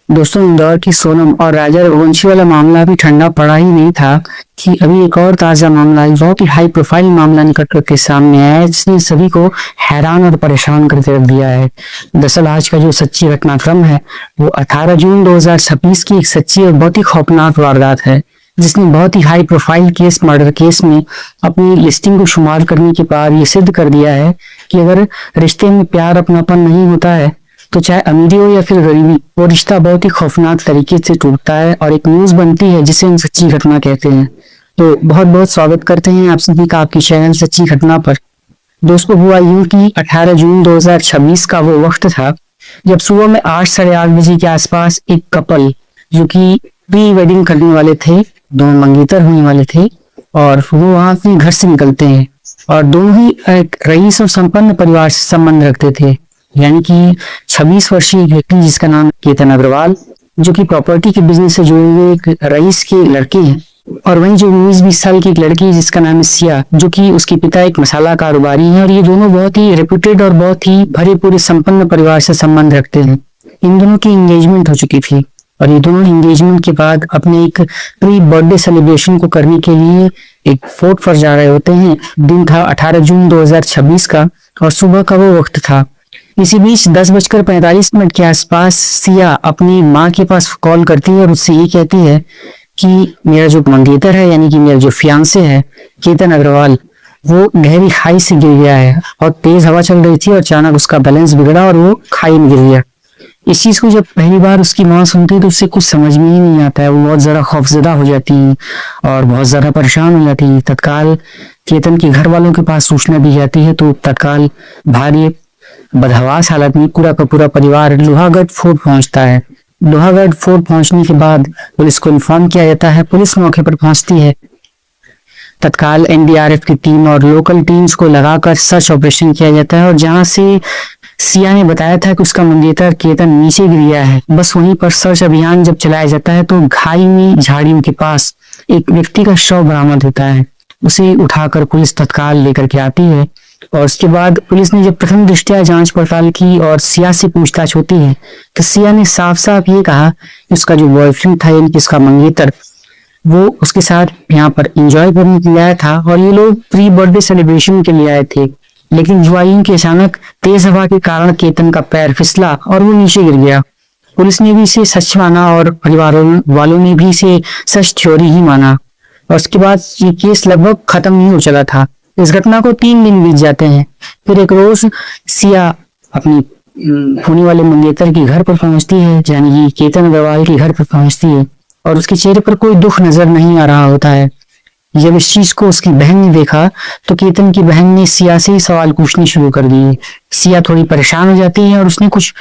दोस्तों, इंदौर की सोनम और राजा रघुवंशी वाला मामला अभी ठंडा पड़ा ही नहीं था कि अभी एक और ताजा मामला, बहुत ही हाई प्रोफाइल मामला निकल करके सामने आया है, जिसने सभी को हैरान और परेशान करके रख दिया है। दरअसल आज का जो सच्ची घटनाक्रम है वो 18 जून 2026 की एक सच्ची और बहुत ही खौफनाक वारदात है, जिसने बहुत ही high profile case, murder case में अपनी लिस्टिंग को शुमार करने के बाद ये सिद्ध कर दिया है कि अगर रिश्ते में प्यार, अपनापन नहीं होता है तो चाहे अमीरी हो या फिर गरीबी, वो रिश्ता बहुत ही खौफनाक तरीके से टूटता है और एक न्यूज बनती है जिसे हम सच्ची घटना कहते हैं। तो बहुत बहुत स्वागत करते हैं आप सभी का आपकी चैनल सच्ची घटना पर। दोस्तों, हुआ यूं कि 18 जून 2026 का वो वक्त था जब सुबह में 8 साढ़े 8 बजे के आसपास एक कपल जो कि प्री वेडिंग करने वाले थे, दोनों मंगेतर होने वाले थे, और वो वहां अपने घर से निकलते हैं और दोनों ही एक रईस और संपन्न परिवार से संबंध रखते थे। यानी कि 26 वर्षीय एक व्यक्ति जिसका नाम केतन अग्रवाल, जो कि प्रॉपर्टी के बिजनेस से जुड़े हुए एक रईस के लड़के हैं, और वहीं जो 19-20 साल की एक लड़की जिसका नाम है सिया, जो कि उसके पिता एक मसाला कारोबारी हैं, और ये दोनों बहुत ही रेप्यूटेड और बहुत ही भरे पूरे संपन्न परिवार से संबंध रखते हैं। इन दोनों की एंगेजमेंट हो चुकी थी और ये दोनों एंगेजमेंट के बाद अपने एक प्री बर्थडे सेलिब्रेशन को करने के लिए एक फोर्ट पर जा रहे होते हैं। दिन था 18 जून 2026 का और सुबह का वो वक्त था। इसी बीच 10:45 के आसपास सिया अपनी माँ के पास कॉल करती है और उससे ये कहती है कि मेरा जो मंगेतर है, यानी कि मेरा जो फियांसे है केतन अग्रवाल, वो गहरी खाई से गिर गया है और तेज हवा चल रही थी और अचानक उसका बैलेंस बिगड़ा और वो खाई में गिर गया। इस चीज को जब पहली बार उसकी माँ सुनती है तो उससे कुछ समझ में ही नहीं आता है। वो बहुत ज्यादा खौफजदा हो जाती है और बहुत ज्यादा परेशान हो जाती है। तत्काल केतन के घर वालों के पास सूचना दी जाती है तो तत्काल भारी बदहवास हालत में पूरा का पूरा परिवार लोहागढ़ फोर्ट पहुंचता है। लोहागढ़ फोर्ट पहुंचने के बाद पुलिस को इन्फॉर्म किया जाता है। पुलिस मौके पर पहुंचती है। तत्काल एनडीआरएफ की टीम और लोकल टीम्स को लगाकर सर्च ऑपरेशन किया जाता है और जहां से सिया ने बताया था कि उसका मंगेतर केतन नीचे गिर गया है, बस वहीं पर सर्च अभियान जब चलाया जाता है तो घाई में झाड़ियों के पास एक व्यक्ति का शव बरामद होता है। उसे उठाकर पुलिस तत्काल लेकर के आती है और उसके बाद पुलिस ने जब प्रथम दृष्टया जांच पड़ताल की और सिया से पूछताछ होती है तो सिया ने साफ साफ ये कहा कि उसका जो बॉयफ्रेंड था, यानी कि उसका मंगेतर, वो उसके साथ यहाँ पर एंजॉय करने के लिए आया था और ये लोग प्री बर्थडे सेलिब्रेशन के लिए आए थे। लेकिन हुआ यूं कि अचानक तेज हवा के कारण केतन का पैर फिसला और वो नीचे गिर गया। पुलिस ने भी इसे सच माना और परिवार वालों ने भी इसे सच थ्योरी ही माना और उसके बाद ये केस लगभग खत्म नहीं हो चला था। इस घटना को 3 दिन बीत जाते हैं। फिर एक रोज सिया अपनी होने वाले मंगेतर के घर पर पहुंचती है, यानी कि केतन अग्रवाल के घर पर पहुंचती है और उसके चेहरे पर कोई दुख नजर नहीं आ रहा होता है। जब इस चीज को उसकी बहन ने देखा तो केतन की बहन ने सिया से ही सवाल पूछने शुरू कर दिए। सिया थोड़ी परेशान हो जाती है और उसने कुछ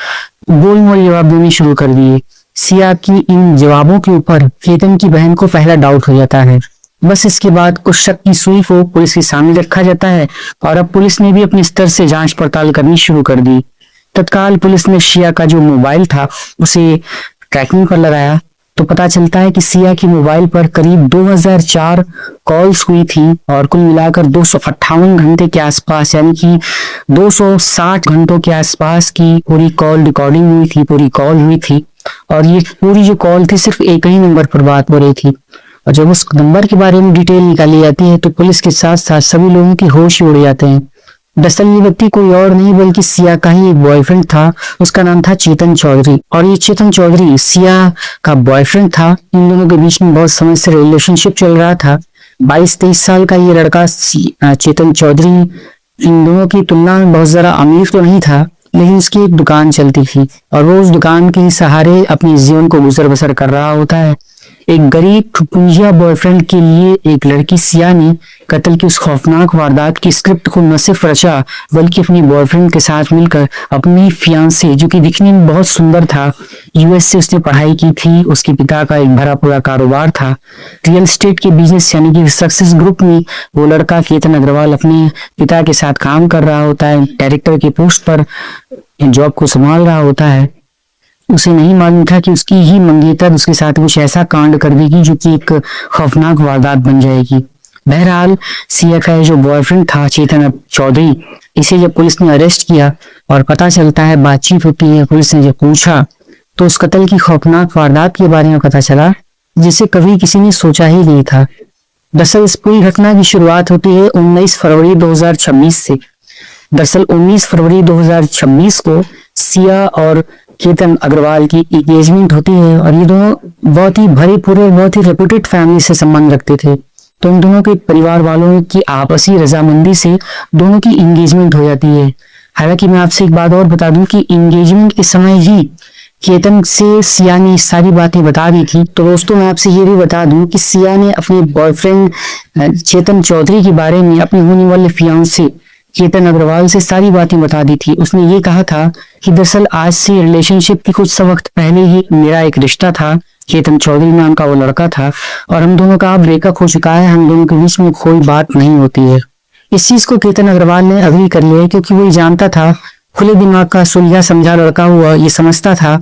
गोल मोल जवाब देने शुरू कर दिए। सिया की इन जवाबों के ऊपर केतन की बहन को पहला डाउट हो जाता है। बस इसके बाद कुछ शक की सुई को पुलिस के सामने रखा जाता है और अब पुलिस ने भी अपने स्तर से जांच पड़ताल करनी शुरू कर दी। तत्काल पुलिस ने सिया का जो मोबाइल था उसे ट्रैकिंग पर लगाया तो पता चलता है कि सिया की मोबाइल पर करीब 2004 कॉल्स हुई थी और कुल मिलाकर 258 घंटे के आसपास, यानी कि 260 घंटों के आसपास की पूरी कॉल रिकॉर्डिंग हुई थी, पूरी कॉल हुई थी। और ये पूरी जो कॉल थी सिर्फ एक ही नंबर पर बात हो रही थी और जब उस नंबर के बारे में डिटेल निकाली जाती है तो पुलिस के साथ साथ सभी लोगों की होश ही उड़ जाते हैं। दरअसल ये व्यक्ति कोई और नहीं बल्कि सिया का ही एक बॉयफ्रेंड था। उसका नाम था चेतन चौधरी और ये चेतन चौधरी सिया का बॉयफ्रेंड था। इन दोनों के बीच में बहुत समय से रिलेशनशिप चल रहा था। 22-23 साल का ये लड़का चेतन चौधरी इन दोनों की तुलना में बहुत ज्यादा अमीर तो नहीं था, लेकिन उसकी एक दुकान चलती थी और वो उस दुकान के सहारे अपने जीवन को गुजर बसर कर रहा होता है। एक गरीब ठुपुंजिया बॉयफ्रेंड के लिए एक लड़की सिया ने कत्ल की उस खौफनाक वारदात की स्क्रिप्ट को न सिर्फ रचा बल्कि अपनी बॉयफ्रेंड के साथ मिलकर अपनी फियांसे, जो कि दिखने में बहुत सुंदर था, यूएस से उसने पढ़ाई की थी, उसके पिता का एक भरा पूरा कारोबार था रियल एस्टेट के बिजनेस, यानी कि सक्सेस ग्रुप में वो लड़का केतन अग्रवाल अपने पिता के साथ काम कर रहा होता है, डायरेक्टर के पोस्ट पर जॉब को संभाल रहा होता है। उसे नहीं मालूम था कि उसकी ही मंगेतर उसके साथ कुछ ऐसा कांड कर देगी जो कि एक खौफनाक वारदात बन जाएगी। बहरहाल सिया का जो बॉयफ्रेंड था चेतन चौधरी, इसे जब पुलिस ने अरेस्ट किया और पता चलता है, बातचीत होती है, पुलिस ने जब पूछा तो उस कत्ल की खौफनाक वारदात के बारे में पता चला जिसे कभी किसी ने सोचा ही नहीं था। दरअसल इस पूरी घटना की शुरुआत होती है 19 फरवरी 2026 से। दरअसल 19 फरवरी 2026 को सिया और केतन अग्रवाल की एंगेजमेंट होती है और ये दोनों बहुत ही भरे पूरे और बहुत ही रेपुटेड फैमिली से संबंध रखते थे। तो इन दोनों के परिवार वालों की आपसी रजामंदी से दोनों की एंगेजमेंट हो जाती है। हालांकि मैं आपसे एक बात और बता दूं कि एंगेजमेंट के समय ही केतन से सिया ने सारी बातें बता दी थी। तो दोस्तों मैं आपसे ये भी बता दूं कि सिया ने अपने बॉयफ्रेंड चेतन चौधरी के बारे में अपने होने वाले फियांसे केतन अग्रवाल से सारी बातें बता दी थी। उसने ये कहा था कि दरअसल आज से रिलेशनशिप के कुछ वक्त पहले ही मेरा एक रिश्ता था, केतन चौधरी नाम का वो लड़का था और हम दोनों का ब्रेकअप हो चुका है, हम दोनों के बीच में कोई बात नहीं होती है। इस चीज को केतन अग्रवाल ने अग्री कर लिया क्योंकि वो जानता था, खुले दिमाग का सुलझा समझा लड़का हुआ ये समझता था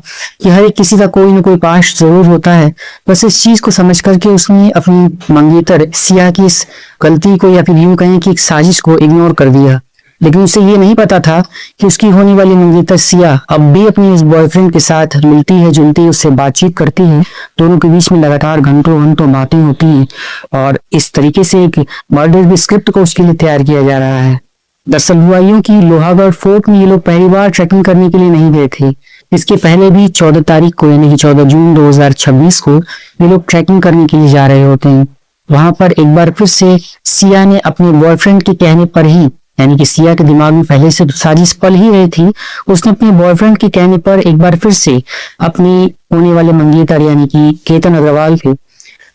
कि हर एक किसी का कोई ना कोई पास्ट जरूर होता है। बस इस चीज को समझ करके उसने अपनी मंगेतर सिया की इस गलती को या फिर यूं कहें कि एक साजिश को इग्नोर कर दिया। लेकिन उसे ये नहीं पता था कि उसकी होने वाली मंगेतर सिया अब भी अपने इस बॉयफ्रेंड के साथ मिलती है, जुलती है, उससे बातचीत करती है। दोनों के बीच में लगातार घंटों घंटों बातें होती हैं और इस तरीके से एक मर्डर की स्क्रिप्ट को उसके लिए तैयार किया जा रहा है। दरअसल हुआ यूं कि लोहागढ़ फोर्ट में ये लोग पहली बार ट्रैकिंग करने के लिए नहीं गए थे। इसके पहले भी 14 तारीख को यानी कि 14 जून 2026 को ये लोग ट्रैकिंग करने के लिए जा रहे होते हैं। वहां पर एक बार फिर से सिया ने अपने बॉयफ्रेंड के कहने पर ही, यानी कि सिया के दिमाग में पहले से साजिश पल ही रही थी, उसने अपने बॉयफ्रेंड के कहने पर एक बार फिर से अपनी होने वाले मंगेतर यानी कि केतन अग्रवाल को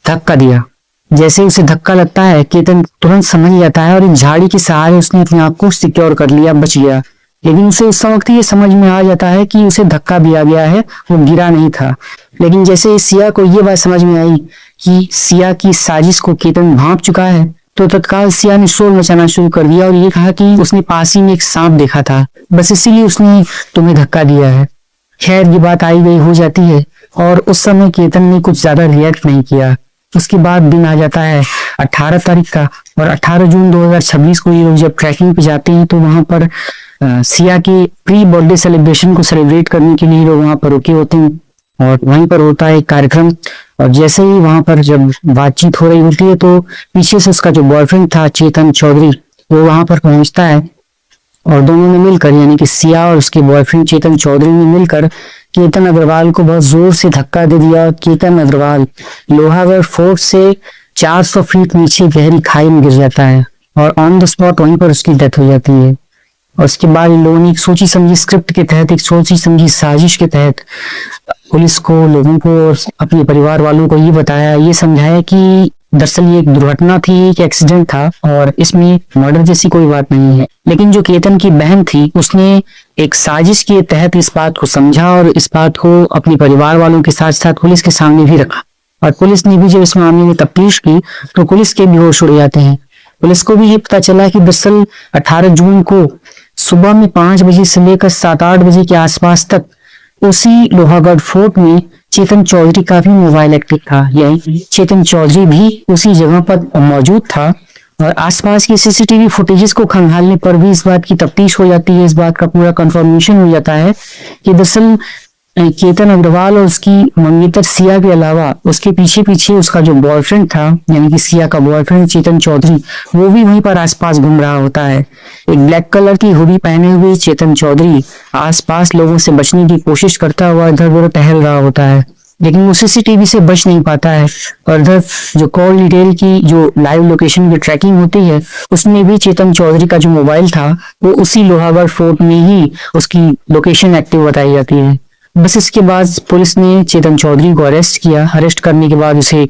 धक्का दिया। जैसे उसे धक्का लगता है केतन तुरंत समझ जाता है और एक झाड़ी के सहारे उसने अपने आप को सिक्योर कर लिया, बच गया। लेकिन उसे उस वक्त ये समझ में आ जाता है कि उसे धक्का दिया गया है, वो गिरा नहीं था। लेकिन जैसे सिया को ये बात समझ में आई कि सिया की साजिश को केतन भांप चुका है तो तत्काल सिया ने शोर मचाना शुरू कर दिया और ये कहा कि उसने पास ही में एक सांप देखा था, बस इसीलिए उसने तुम्हें धक्का दिया है। खैर ये बात आई गई हो जाती है और उस समय केतन ने कुछ ज्यादा रिएक्ट नहीं किया। उसके बाद दिन आ जाता है 18 तारीख का और 18 जून 2026 को ये लोग जब ट्रैकिंग पे जाते हैं तो वहां पर सिया के प्री बर्थडे सेलिब्रेशन को सेलिब्रेट करने के लिए लोग वहां पर रुके होते हैं और वहीं पर होता है एक कार्यक्रम। और जैसे ही वहां पर जब बातचीत हो रही होती है तो पीछे से उसका जो बॉयफ्रेंड था चेतन चौधरी वो वहां पर पहुंचता है और दोनों ने मिलकर यानी कि सिया और उसके बॉयफ्रेंड चेतन चौधरी ने मिलकर केतन अग्रवाल को बहुत जोर से धक्का दे दिया। केतन अग्रवाल लोहागढ़ फोर्ट से 400 फीट नीचे गहरी खाई में गिर जाता है और ऑन द स्पॉट वहीं पर उसकी डेथ हो जाती है। और उसके बाद इन लोगों ने एक सोची समझी स्क्रिप्ट के तहत, एक सोची समझी साजिश के तहत पुलिस को, लोगों को और अपने परिवार वालों को ये बताया, ये समझाया कि दरअसल ये एक दुर्घटना थी, एक एक्सीडेंट था और इसमें मर्डर जैसी कोई बात नहीं है। लेकिन जो केतन की बहन थी उसने एक साजिश के तहत इस बात को समझा और इस बात को अपने परिवार वालों के साथ साथ पुलिस के सामने भी रखा। और पुलिस ने भी जब इस मामले में तफ्तीश की तो पुलिस के भी होश उड़ जाते हैं। पुलिस को भी ये पता चला कि दरअसल 18 जून को सुबह में 5 बजे से लेकर 7-8 बजे के आसपास तक उसी लोहागढ़ फोर्ट में चेतन चौधरी का भी मोबाइल एक्टिव था, यानी चेतन चौधरी भी उसी जगह पर मौजूद था। और आसपास की सीसीटीवी फुटेजेस को खंगालने पर भी इस बात की तफ्तीश हो जाती है, इस बात का पूरा कंफर्मेशन हो जाता है कि दरअसल केतन अग्रवाल और उसकी मंगेतर सिया के अलावा उसके पीछे पीछे उसका जो बॉयफ्रेंड था यानी कि सिया का बॉयफ्रेंड चेतन चौधरी वो भी वहीं पर आसपास घूम रहा होता है। एक ब्लैक कलर की हुडी पहने हुए चेतन चौधरी आसपास लोगों से बचने की कोशिश करता हुआ इधर उधर टहल रहा होता है, लेकिन वो सीसीटीवी से बच नहीं पाता है। और इधर जो कॉल डिटेल की जो लाइव लोकेशन की ट्रैकिंग होती है उसमें भी चेतन चौधरी का जो मोबाइल था वो उसी लोहागढ़ फोर्ट में ही उसकी लोकेशन एक्टिव बताई जाती है। बस इसके बाद पुलिस ने चेतन चौधरी को अरेस्ट किया। अरेस्ट करने के बाद उसे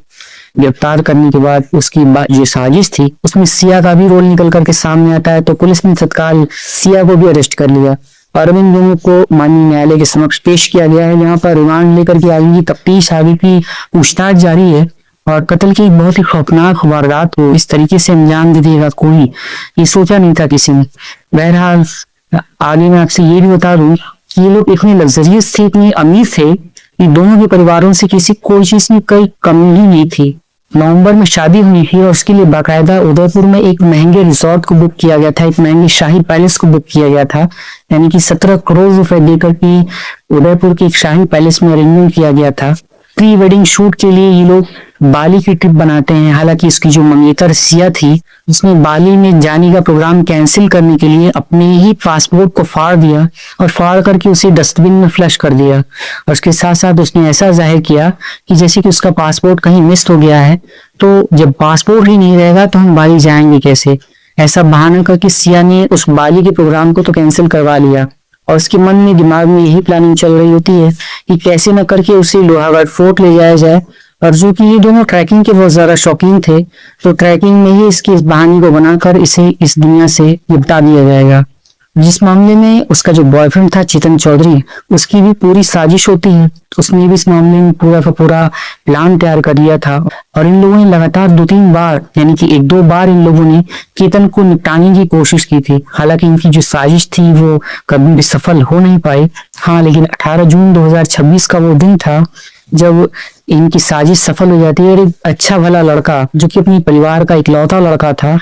गिरफ्तार करने के बाद उसकी जो साजिश थी उसमें सिया का भी रोल निकल करके सामने आता है, तो पुलिस ने तत्काल सिया को भी अरेस्ट कर लिया और इन दोनों को माननीय न्यायालय के समक्ष पेश किया गया है, जहाँ पर रिमांड लेकर के आगे की तफ्तीश, आगे की पूछताछ जारी है। और कत्ल की एक बहुत ही खौफनाक वारदात को इस तरीके से अंजाम दे देगा कोई, ये सोचा नहीं था किसी ने। बहरहाल आगे मैं आपसे ये भी बता दूं कि ये लोग इतने लग्जरियस थे, इतने अमीर थे कि दोनों के परिवारों से किसी कोई चीज की कोई कमी ही नहीं थी। नवंबर में शादी हुई थी और उसके लिए बाकायदा उदयपुर में एक महंगे रिसोर्ट को बुक किया गया था, एक महंगे शाही पैलेस को बुक किया गया था। यानी कि 17 करोड़ रुपए देकर के उदयपुर के एक शाही पैलेस में अरेंजमेंट किया गया था। प्री वेडिंग शूट के लिए ये लोग बाली की ट्रिप बनाते हैं। हालांकि इसकी जो मंगेतर सिया थी, उसने बाली में जाने का प्रोग्राम कैंसिल करने के लिए अपने ही पासपोर्ट को फाड़ दिया और फाड़ करके उसे डस्टबिन में फ्लश कर दिया। और उसके साथ साथ उसने ऐसा जाहिर किया कि जैसे कि उसका पासपोर्ट कहीं मिस हो गया है, तो जब पासपोर्ट ही नहीं रहेगा तो हम बाली जाएंगे कैसे। ऐसा बहाना करके सिया ने उस बाली के प्रोग्राम को तो कैंसिल करवा लिया और उसके मन में दिमाग में यही प्लानिंग चल रही होती है कि कैसे न करके उसे लोहागढ़ फोर्ट ले जाया जाए। और जो कि ये दोनों ट्रैकिंग के बहुत ज्यादा शौकीन थे, तो ट्रैकिंग में ही इसकी इस बहाने को बनाकर इसे इस दुनिया से निपटा दिया जाएगा। जिस मामले में उसका जो बॉयफ्रेंड था चेतन चौधरी, उसकी भी पूरी साजिश होती है। उसने भी इस मामले में पूरा का पूरा प्लान तैयार कर लिया था और इन लोगों ने लगातार 2-3 बार, यानी कि 1-2 बार इन लोगों ने केतन को निपटाने की कोशिश की थी। हालांकि इनकी जो साजिश थी वो कभी भी सफल हो नहीं पाई। हाँ, लेकिन 18 जून 2026 का वो दिन था जब इनकी साजिश सफल हो जाती है और एक अच्छा भला लड़का, जो कि अपने परिवार का इकलौता लड़का था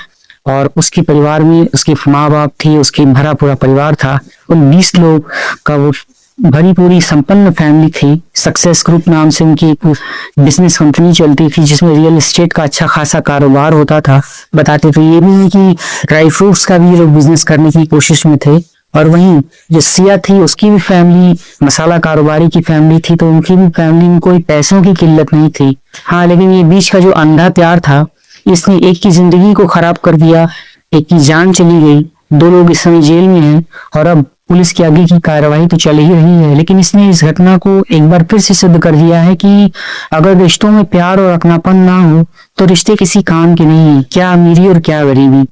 और उसके परिवार में उसके माँ बाप थी, उसके भरा पूरा परिवार था, उन 20 लोग का वो भरी पूरी संपन्न फैमिली थी। सक्सेस ग्रुप नाम से उनकी एक बिजनेस कंपनी चलती थी जिसमें रियल एस्टेट का अच्छा खासा कारोबार होता था। बताते थे ये भी है कि ड्राई फ्रूट्स का भी लोग बिजनेस करने की कोशिश में थे। और वहीं जो सिया थी, उसकी भी फैमिली मसाला कारोबारी की फैमिली थी, तो उनकी भी फैमिली में कोई पैसों की किल्लत नहीं थी। हाँ, लेकिन ये बीच का जो अंधा प्यार था, इसने एक की जिंदगी को खराब कर दिया, एक की जान चली गई। 2 लोग इस समय जेल में हैं और अब पुलिस की आगे की कार्रवाई तो चल ही रही है। लेकिन इसने इस घटना को एक बार फिर से सिद्ध कर दिया है कि अगर रिश्तों में प्यार और अपनापन ना हो तो रिश्ते किसी काम के नहीं है। क्या अमीरी और क्या गरीबी।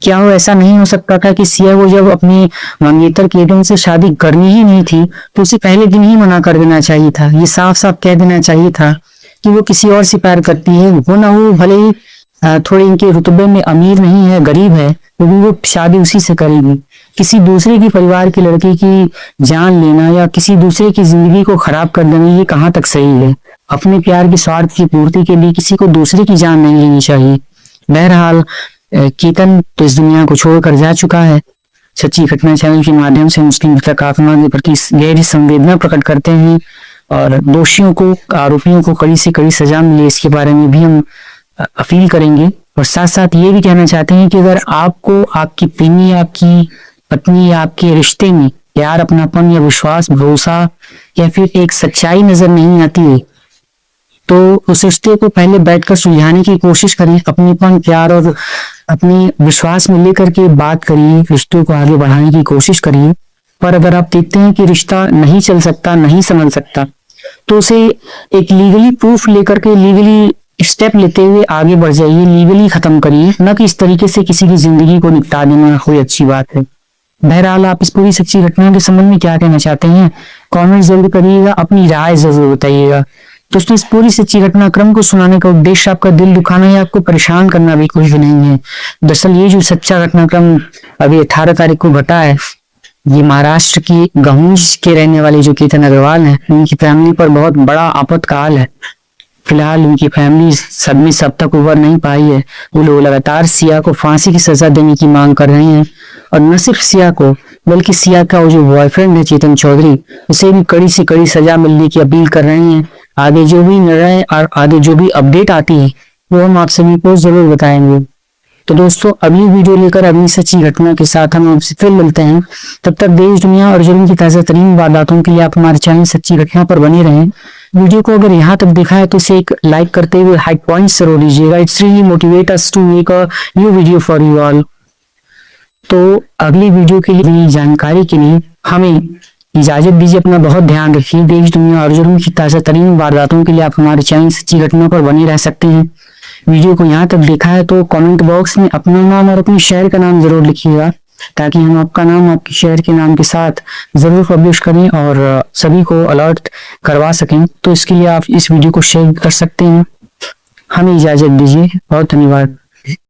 क्या वो ऐसा नहीं हो सकता था कि सिया को जब अपने मंगेतर केतन से शादी करनी ही नहीं थी तो उसे पहले दिन ही मना कर देना चाहिए था। ये साफ साफ कह देना चाहिए था कि वो किसी और से प्यार करती है। वो ना हो भले ही थोड़े इनके रुतबे में अमीर नहीं है, गरीब है, तो भी वो शादी उसी से करेगी। किसी दूसरे की परिवार की लड़की की जान लेना या किसी दूसरे की जिंदगी को खराब कर देना, ये कहाँ तक सही है। अपने प्यार के स्वार्थ की पूर्ति के लिए किसी को दूसरे की जान नहीं लेनी चाहिए। बहरहाल केतन तो इस दुनिया को छोड़कर जा चुका है। सच्ची घटना चैनल के माध्यम से मुस्लिम आत्मा के प्रति गहरी संवेदना प्रकट करते हैं और दोषियों को, आरोपियों को कड़ी से कड़ी सजा मिले, इसके बारे में भी हम अपील करेंगे। और साथ साथ ये भी कहना चाहते हैं कि अगर आपको आपकी प्रेमी, आपकी पत्नी या आपके रिश्ते में प्यार, अपनापन या विश्वास, भरोसा या फिर एक सच्चाई नजर नहीं आती है, तो उस रिश्ते को पहले बैठकर सुलझाने की कोशिश करें। अपनेपन, प्यार और अपने विश्वास में लेकर के बात करिए, रिश्तों को आगे बढ़ाने की कोशिश करिए। पर अगर आप देखते हैं कि रिश्ता नहीं चल सकता, नहीं समझ सकता, तो उसे एक लीगली प्रूफ लेकर के लीगली स्टेप लेते हुए आगे बढ़ जाइए, लीगली खत्म करिए, न कि इस तरीके से किसी की जिंदगी को निपटा देना कोई अच्छी बात है। बहरहाल आप इस पूरी सच्ची घटना के संबंध में क्या कहना चाहते हैं, कमेंट जरूर करिएगा, अपनी राय जरूर बताइएगा। दोस्तों, इस पूरी सच्ची घटनाक्रम को सुनाने का उद्देश्य आपका दिल दुखाना या आपको परेशान करना भी कुछ भी नहीं है। दरअसल ये जो सच्चा घटनाक्रम अभी 18 तारीख को घटा है, ये महाराष्ट्र की गंज के रहने वाले जो केतन अग्रवाल है, उनकी फैमिली पर बहुत बड़ा आपातकाल है। फिलहाल उनकी फैमिली सदमे से अब तक उबर नहीं पाई है। वो लोग लगातार सिया को फांसी की सजा देने की मांग कर रहे हैं और न सिर्फ सिया को, बल्कि सिया का वो जो बॉयफ्रेंड है चेतन चौधरी, उसे भी कड़ी से कड़ी सजा मिलने की अपील कर रहे हैं। आगे जो भी निर्णय और आगे जो भी अपडेट आती है वो हम आप सभी को जरूर बताएंगे। तो दोस्तों, अगली वीडियो लेकर अगली सच्ची घटना के साथ हम आपसे फिर मिलते हैं। तब तक देश, दुनिया और जुर्म की ताजा तरीन वारदातों के लिए आप हमारे चैनल सच्ची घटना पर बने रहें। वीडियो को अगर यहाँ तक देखा है तो इसे एक लाइक करते हुए हाई पॉइंट्स जरूर लीजिएगा। It's really motivate us to make a new video for you all. तो अगली वीडियो के लिए जानकारी के लिए हमें इजाजत दीजिए। अपना बहुत ध्यान रखिए। देश, दुनिया और जुर्म की ताजा तरीन वारदातों के लिए आप हमारे चैनल सच्ची घटना पर बने रह सकते हैं। वीडियो को यहाँ तक देखा है तो कमेंट बॉक्स में अपना नाम और अपने शहर का नाम जरूर लिखिएगा, ताकि हम आपका नाम आपके शहर के नाम के साथ जरूर पब्लिश करें और सभी को अलर्ट करवा सकें। तो इसके लिए आप इस वीडियो को शेयर कर सकते हैं। हमें इजाजत दीजिए। बहुत धन्यवाद।